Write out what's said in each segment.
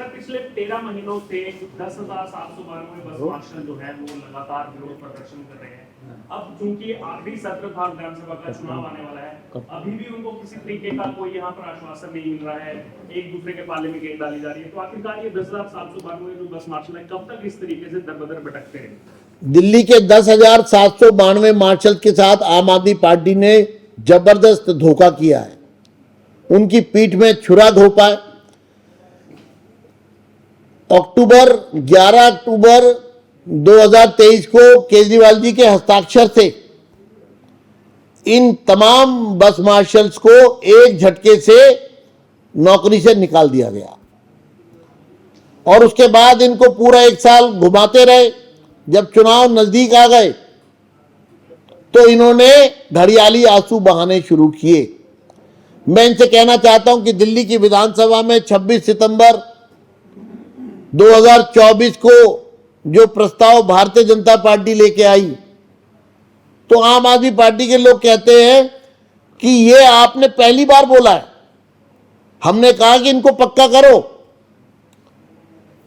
Sir पिछले 13 महीनों से 10,792 बस मार्शल जो है वो लगातार विरोध प्रदर्शन कर रहे हैं। अब चूंकि आखिरी सत्र था, विधानसभा का चुनाव आने वाला है, अभी भी उनको किसी तरीके का कोई यहाँ पर आश्वासन नहीं मिल रहा है, एक दूसरे के पाले में गेंद डाली जा रही है। तो आखिरकार ये 10,792 जो बस मार्शल है कब तक इस तरीके से दर बदर भटकते हैं? दिल्ली के 10,792 मार्शल के साथ आम आदमी पार्टी ने जबरदस्त धोखा किया है, उनकी पीठ में छुरा घोंपा है। 11 अक्टूबर 2023 को केजरीवाल जी के हस्ताक्षर से इन तमाम बस मार्शल्स को एक झटके से नौकरी से निकाल दिया गया और उसके बाद इनको पूरा 1 साल घुमाते रहे। जब चुनाव नजदीक आ गए तो इन्होंने घड़ियाली आंसू बहाने शुरू किए। मैं इनसे कहना चाहता हूं कि दिल्ली की विधानसभा में 26 सितंबर 2024 को जो प्रस्ताव भारतीय जनता पार्टी लेके आई, तो आम आदमी पार्टी के लोग कहते हैं कि ये आपने पहली बार बोला है, हमने कहा कि इनको पक्का करो।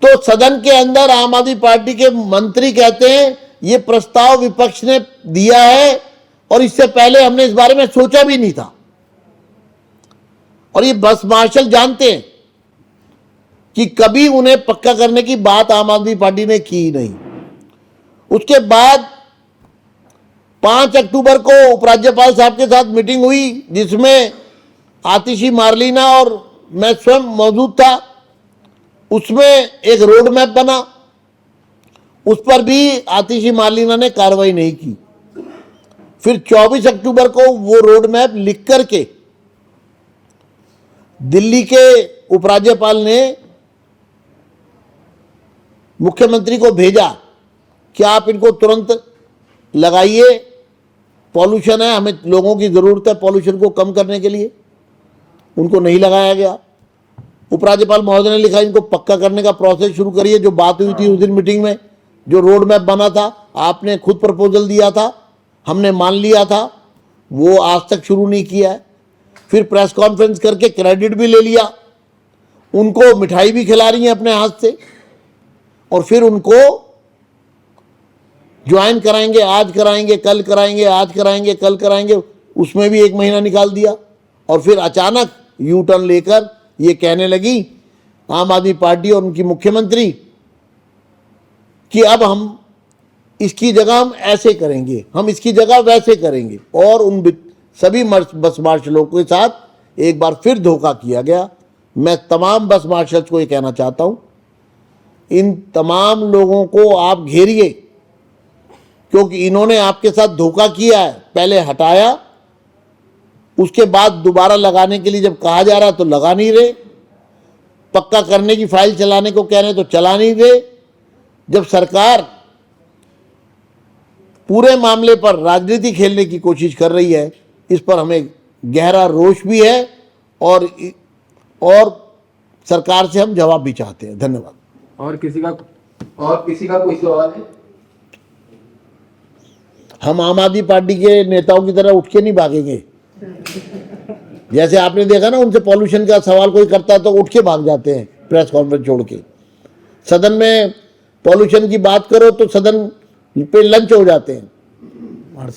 तो सदन के अंदर आम आदमी पार्टी के मंत्री कहते हैं ये प्रस्ताव विपक्ष ने दिया है और इससे पहले हमने इस बारे में सोचा भी नहीं था। और ये बस मार्शल जानते हैं कि कभी उन्हें पक्का करने की बात आम आदमी पार्टी ने की नहीं। उसके बाद 5 अक्टूबर को उपराज्यपाल साहब के साथ मीटिंग हुई जिसमें आतिशी मार्लिना और मैं स्वयं मौजूद था। उसमें एक रोड मैप बना, उस पर भी आतिशी मार्लिना ने कार्रवाई नहीं की। फिर 24 अक्टूबर को वो रोड मैप लिख करके दिल्ली के उपराज्यपाल ने मुख्यमंत्री को भेजा कि आप इनको तुरंत लगाइए, पॉल्यूशन है, हमें लोगों की जरूरत है पॉल्यूशन को कम करने के लिए। उनको नहीं लगाया गया। उपराज्यपाल महोदय ने लिखा इनको पक्का करने का प्रोसेस शुरू करिए। जो बात हुई थी उस दिन मीटिंग में, जो रोड मैप बना था, आपने खुद प्रपोजल दिया था, हमने मान लिया था, वो आज तक शुरू नहीं किया है। फिर प्रेस कॉन्फ्रेंस करके क्रेडिट भी ले लिया, उनको मिठाई भी खिला रही हैं अपने हाथ से, और फिर उनको ज्वाइन कराएंगे, आज कराएंगे, कल कराएंगे, आज कराएंगे, कल कराएंगे, उसमें भी 1 महीना निकाल दिया। और फिर अचानक यू टर्न लेकर ये कहने लगी आम आदमी पार्टी और उनकी मुख्यमंत्री कि अब हम इसकी जगह हम ऐसे करेंगे, हम इसकी जगह वैसे करेंगे। और उन सभी बस मार्शलों के साथ एक बार फिर धोखा किया गया। मैं तमाम बस मार्शल्स को ये कहना चाहता हूं, इन तमाम लोगों को आप घेरिए, क्योंकि इन्होंने आपके साथ धोखा किया है। पहले हटाया, उसके बाद दोबारा लगाने के लिए जब कहा जा रहा है तो लगा नहीं रहे, पक्का करने की फाइल चलाने को कह रहे तो चला नहीं रहे। जब सरकार पूरे मामले पर राजनीति खेलने की कोशिश कर रही है, इस पर हमें गहरा रोष भी है और सरकार से हम जवाब भी चाहते हैं। धन्यवाद। और किसी का कोई सवाल है? हम आम आदमी पार्टी के नेताओं की तरह उठ के नहीं भागेंगे। जैसे आपने देखा ना, उनसे पॉल्यूशन का सवाल कोई करता तो उठ के भाग जाते हैं प्रेस कॉन्फ्रेंस छोड़ के। सदन में पॉल्यूशन की बात करो तो सदन पे लंच हो जाते हैं,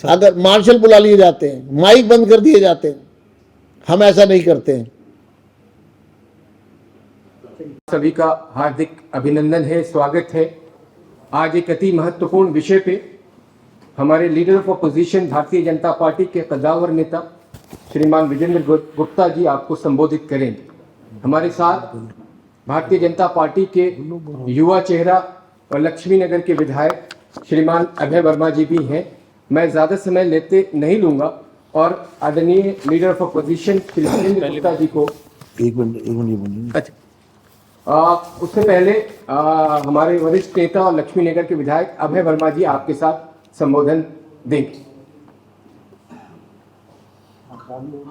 अगर मार्शल बुला लिए जाते हैं, माइक बंद कर दिए जाते हैं। हम ऐसा नहीं करते हैं। सभी का हार्दिक अभिनंदन है, स्वागत है। आज एक अति महत्वपूर्ण विषय पे हमारे leader of opposition Bharatiya Janata party के कद्दावर नेता श्रीमान विजेंद्र गुप्ता जी आपको संबोधित करेंगे। हमारे साथ भारतीय जनता पार्टी के युवा चेहरा और लक्ष्मी नगर के विधायक श्रीमान अभय वर्मा जी भी हैं। मैं ज़्यादा समय लेते नहीं लूँगा और आदरणीय leader of opposition Shri Vijender Gupta ji को एक मिनट। अच्छा, उससे पहले हमारे वरिष्ठ नेता और लक्ष्मी नगर के विधायक अभय वर्मा जी आपके साथ संबोधन देंगे।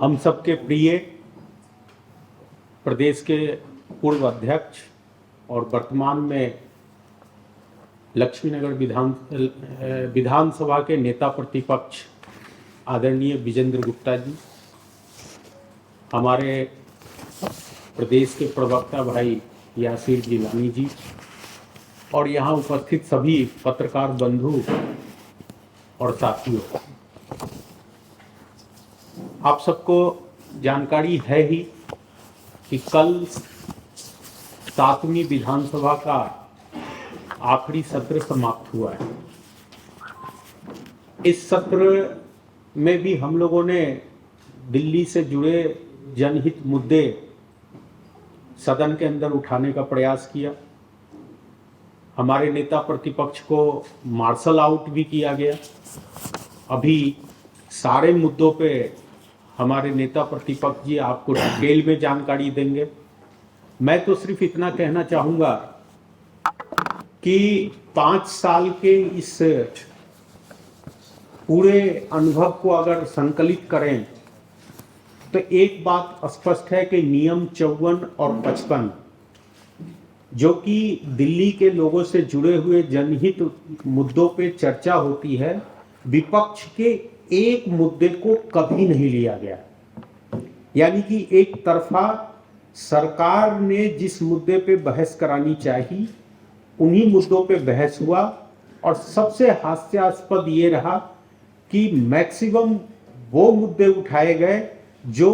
हम सबके प्रिय प्रदेश के पूर्व अध्यक्ष और वर्तमान में लक्ष्मीनगर विधानसभा के नेता प्रतिपक्ष आदरणीय विजेंद्र गुप्ता जी, हमारे प्रदेश के प्रवक्ता भाई यासिर जिलानी जी और यहाँ उपस्थित सभी पत्रकार बंधु और साथियों, आप सबको जानकारी है ही कि कल 7वीं विधानसभा का आखिरी सत्र समाप्त हुआ है। इस सत्र में भी हम लोगों ने दिल्ली से जुड़े जनहित मुद्दे सदन के अंदर उठाने का प्रयास किया। हमारे नेता प्रतिपक्ष को मार्शल आउट भी किया गया। अभी सारे मुद्दों पे हमारे नेता प्रतिपक्ष जी आपको डिटेल में जानकारी देंगे। मैं तो सिर्फ इतना कहना चाहूँगा कि 5 साल के इस पूरे अनुभव को अगर संकलित करें तो एक बात स्पष्ट है कि नियम 54 और 55 जो कि दिल्ली के लोगों से जुड़े हुए जनहित मुद्दों पे चर्चा होती है, विपक्ष के एक मुद्दे को कभी नहीं लिया गया। यानी कि एक तरफा सरकार ने जिस मुद्दे पे बहस करानी चाहिए उन्हीं मुद्दों पे बहस हुआ और सबसे हास्यास्पद ये रहा कि मैक्सिमम वो मुद्दे उठाए गए जो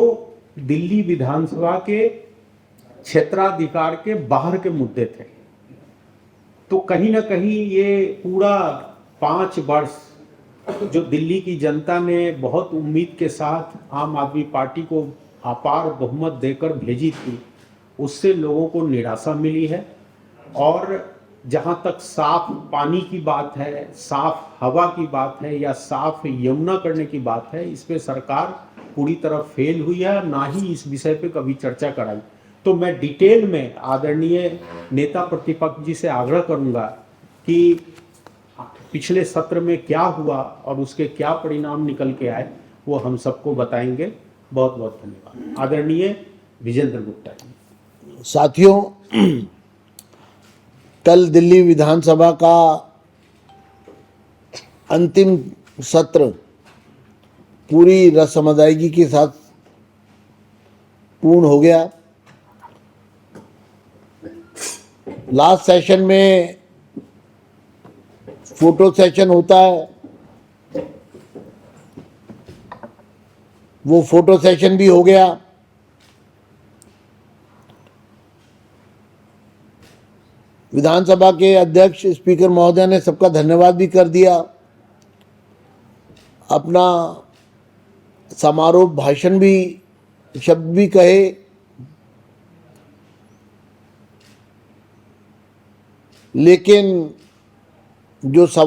दिल्ली विधानसभा के क्षेत्राधिकार के बाहर के मुद्दे थे। तो कहीं ना कहीं ये पूरा 5 वर्ष जो दिल्ली की जनता ने बहुत उम्मीद के साथ आम आदमी पार्टी को अपार बहुमत देकर भेजी थी, उससे लोगों को निराशा मिली है। और जहां तक साफ पानी की बात है, साफ हवा की बात है या साफ यमुना करने की बात है, इस पे सरकार पूरी तरह फेल हुई है, ना ही इस विषय पे कभी चर्चा कराई। तो मैं डिटेल में आदरणीय नेता प्रतिपक्ष जी से आग्रह करूंगा कि पिछले सत्र में क्या हुआ और उसके क्या परिणाम निकल के आए वो हम सबको बताएंगे। बहुत बहुत धन्यवाद। आदरणीय विजेंद्र गुप्ता जी। साथियों, कल दिल्ली विधानसभा का अंतिम सत्र पूरी रस्म अदायगी के साथ पूर्ण हो गया। लास्ट सेशन में फोटो सेशन होता है, वो फोटो सेशन भी हो गया। विधानसभा के अध्यक्ष स्पीकर महोदय ने सबका धन्यवाद भी कर दिया, अपना समारोह भाषण भी शब्द भी कहे। लेकिन जो सवाल